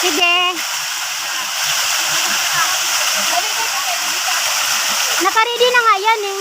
Sige. Naka-ready na nga yan eh.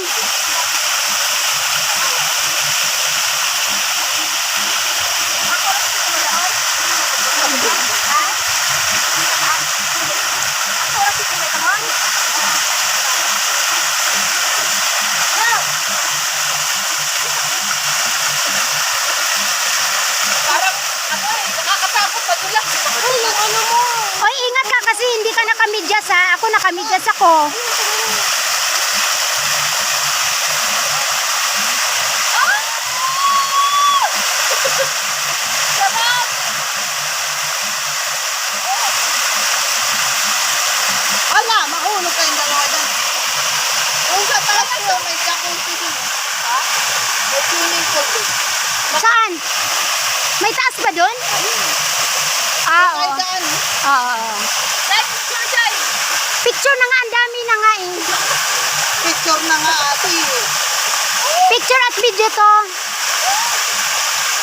Oy, ingat ka kasi hindi ka nakamidyas ha. Ako nakamidyas ako. Wala, mahulog kayong dalawa dyan. Kung sa taas nyo, may jacuzzi din. Ha? May swimming pool din. Saan? May taas ba dun? Ah, oo. Daan. Oo. Picture na nga, ang dami na nga eh. Picture na nga ate. Picture at video to.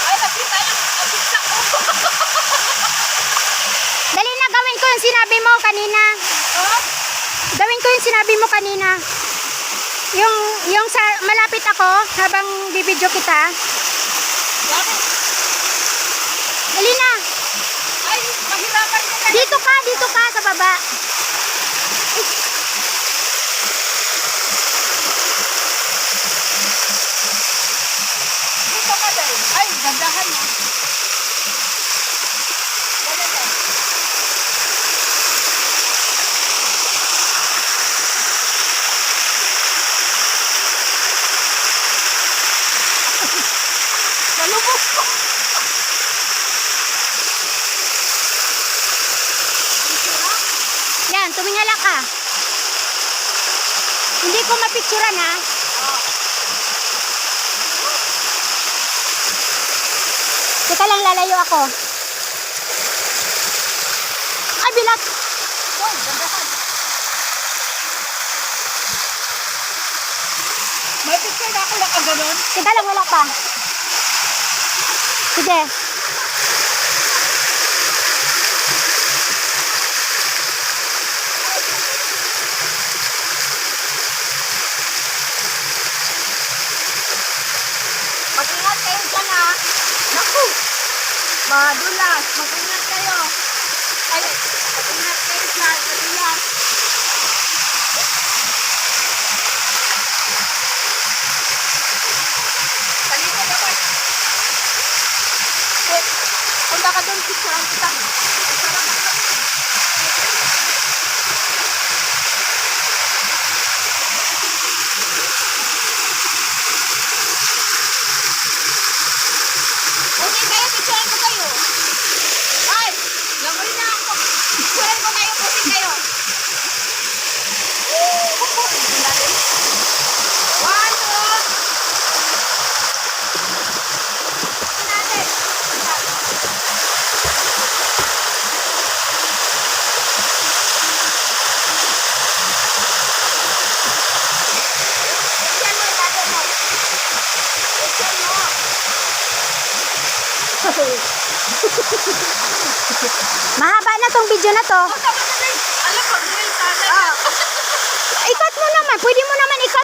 Ay, nakita yung pizza ko. Dali na, gawin ko yung sinabi mo kanina. Gawin ko yung sinabi mo kanina. Yung sa malapit ako habang bibidyo kita. Dali na. Ay, mahirapan ka na. Dito ka sa baba. Dito ka dahil. Ay, gandahan mo. Nalubos ko. Yan, tumingala ka. Hindi ko mapicturean ha. Teka lang, lalayo ako. Ay, bilat. Oh, gandahan. May picture na ako nakaganon. Teka lang, wala pa. Sige. Mag-ingat kayo dyan ha. Naku. Madulas. Mag-ingat kayo. Ay, mag-ingat kayo dyan. Madulas. Talito naman. Eh, punta ka doon, picturean kita. Okay kayo, picturean ko kayo. Ay, langoy na ako. Picturean ko kayo, puti kayo. One, two. Natin. Picturean mo, natin mo. Picturean mo. Mahaba na tong video na to. Alam mo, ganun sa atin. Ikat mo naman. Pwede mo naman